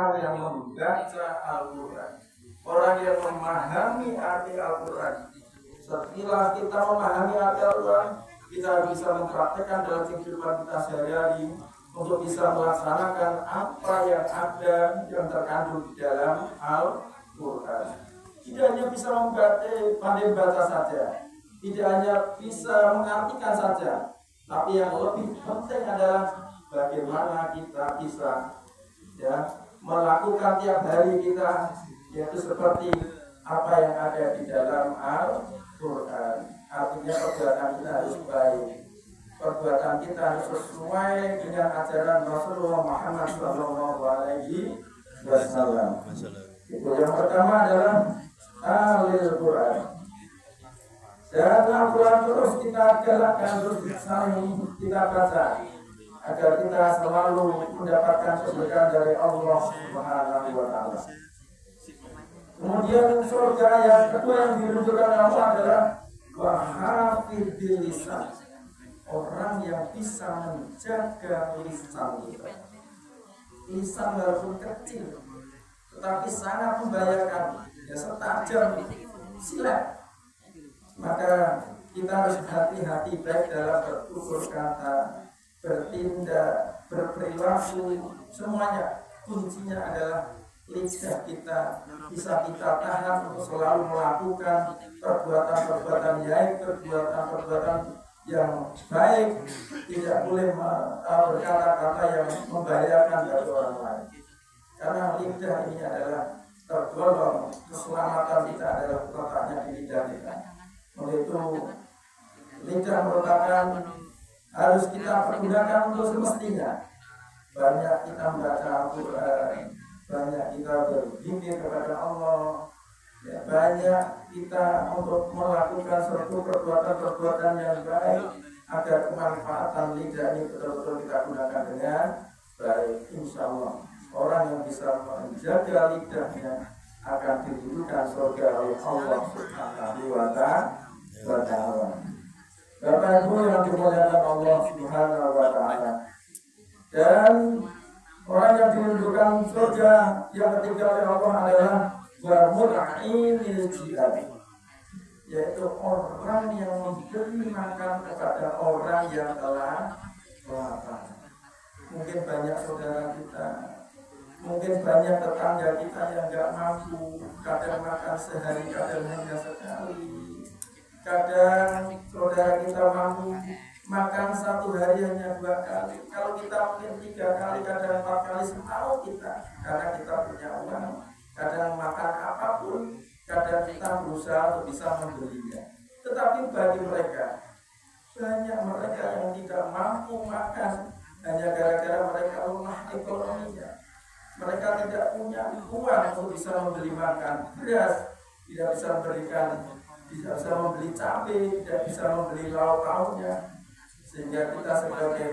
orang yang membaca Al-Quran, orang yang memahami arti Al-Quran. Setelah kita memahami arti Al-Quran, kita bisa mempraktekkan dalam kehidupan kita sehari-hari untuk bisa melaksanakan apa yang ada yang terkandung di dalam Al-Quran. Tidak hanya bisa pandai membaca saja, tidak hanya bisa mengartikan saja, tapi yang lebih penting adalah bagaimana kita bisa melakukan tiap hari kita, yaitu seperti apa yang ada di dalam Al-Quran. Artinya perbuatan kita harus baik, perbuatan kita harus sesuai dengan ajaran Rasulullah Muhammad SAW. Itu yang pertama adalah Al-Quran. Dan Al-Quran terus kita galakkan, terus kita baca, agar kita selalu mendapatkan keberkahan dari Allah Subhanahu wa Ta'ala. Kemudian surga yang kedua yang dirindukan Allah adalah wahafidil lisan, orang yang bisa menjaga lisan kita. Lisan walaupun kecil, tetapi sangat membahayakan, setajam silat. Maka kita harus hati-hati baik dalam bertutur kata, bertindak, berperilaku, semuanya kuncinya adalah lidah kita bisa kita tahan untuk selalu melakukan perbuatan-perbuatan baik, perbuatan-perbuatan yang baik, tidak boleh berkata-kata yang membahayakan bagi orang lain. Karena lidah ini adalah tergolong keselamatan kita adalah letaknya di lidah kita. Oleh itu lidah merupakan harus kita pergunakan untuk semestinya. Banyak kita membaca Al-Quran, banyak kita berzikir kepada Allah, banyak kita untuk melakukan suatu perbuatan-perbuatan yang baik agar kemanfaatan lidah ini betul-betul kita gunakan dengan baik. Insya Allah orang yang bisa menjaga lidahnya akan didudukan surga oleh Allah Subhanahu wa Ta'ala. Bapak Ibu yang dimuliakan Allah Subhanahu wa Ta'ala, dan orang yang dirindukan surga yang ketiga oleh Allah adalah wamut'inil jihad, yaitu orang yang memberi makan kepada orang yang telah lapar. Mungkin banyak saudara kita, mungkin banyak tetangga kita yang gak mampu, kadang makan sehari, kadang hanya sekali. Kadang saudara kita mampu makan satu hari hanya 2 kali. Kalau kita mungkin 3 kali, kadang 4 kali semau kita, karena kita punya uang. Kadang makan apapun, kadang kita berusaha untuk bisa membelinya. Tetapi bagi mereka, banyak mereka yang tidak mampu makan hanya gara-gara mereka lemah ekonominya. Mereka tidak punya uang untuk bisa membeli makan beras, tidak bisa memberikan, tidak bisa membeli cabai, tidak bisa membeli lauk pauknya. Sehingga kita sebagai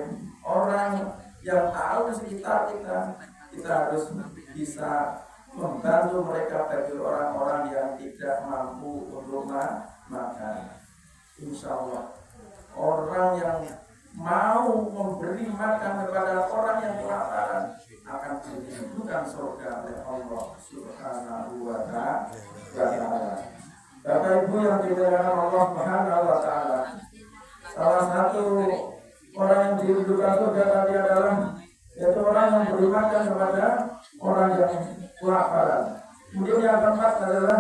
orang yang tahu di sekitar kita harus bisa membantu mereka bagi orang-orang yang tidak mampu untuk makan. Insya Allah orang yang mau memberi makan kepada orang yang kelaparan akan dirindukan surga oleh Allah Subhanahu wa Ta'ala. Bapak Ibu yang dimuliakan Allah Subhanahu wa Ta'ala, salah satu orang yang dirindukan surga tadi adalah yaitu orang yang beri makan kepada orang yang kelaparan. Kemudian yang keempat adalah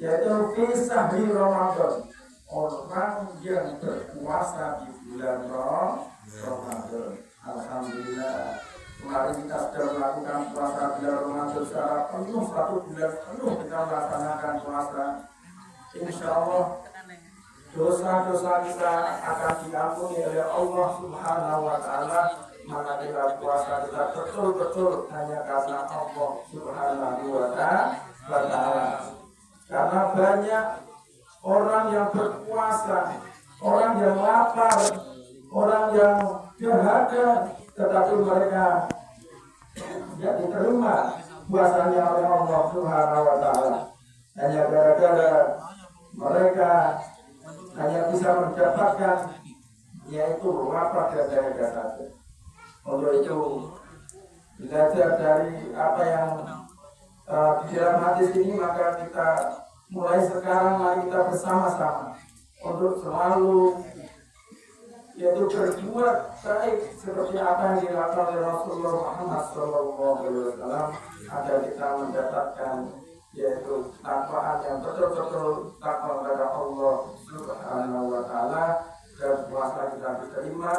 yaitu fi sahri Ramadan, orang yang berpuasa di bulan Ramadan. Alhamdulillah, kemarin kita sudah melakukan puasa bulan Ramadan secara penuh, 1 bulan penuh kita melaksanakan puasa. Insya Allah dosa-dosa kita akan diampuni oleh Allah Subhanahu wa Ta'ala manakala puasa kita betul-betul hanya karena Allah Subhanahu wa Ta'ala. Karena banyak orang yang berpuasa, orang yang lapar, orang yang dahaga, tetapi mereka tidak diterima puasanya oleh Allah Subhanahu wa Ta'ala hanya gara-gara mereka hanya bisa mendapatkan yaitu lapar dan dahaga saja. Untuk itu belajar dari apa yang di dalam hadis ini, maka kita mulai sekarang mari kita bersama-sama untuk selalu yaitu berbuat baik seperti apa yang dilakukan oleh Rasulullah Muhammad SAW agar kita mendapatkan yaitu takwaan yang betul-betul takwa kepada Allah Subhanahu wa Ta'ala, dan puasa kita diterima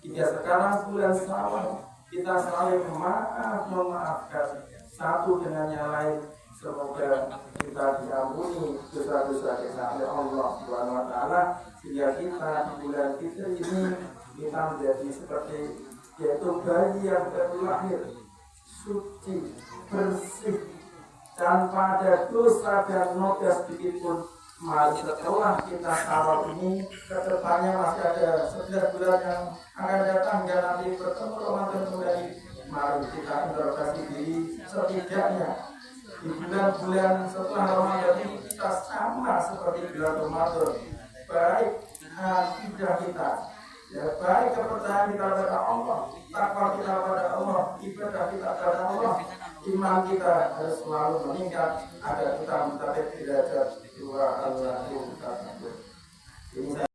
hingga sekarang bulan Syawal kita saling memaafkan satu dengan yang lain. Semoga kita diampuni dosa-dosa kita oleh Allah Subhanahu wa Ta'ala, sehingga kita di bulan Fitri ini kita menjadi seperti yaitu bayi yang baru lahir, suci, bersih, tanpa ada dosa dan noda sedikit pun. Mari setelah kita Syawal ini, kedepannya masih ada 11 bulan yang akan datang dan nanti bertemu Ramadan kembali. Mari kita interogasi diri, setidaknya di bulan-bulan setelah Ramadan ini kita sama seperti bulan Ramadan, baik akidah kita, ya baik kepercayaan kita kepada Allah, takwa kita kepada Allah, ibadah kita kepada Allah, iman kita harus selalu meningkat agar kita mencapai derajat dua Allah. Ini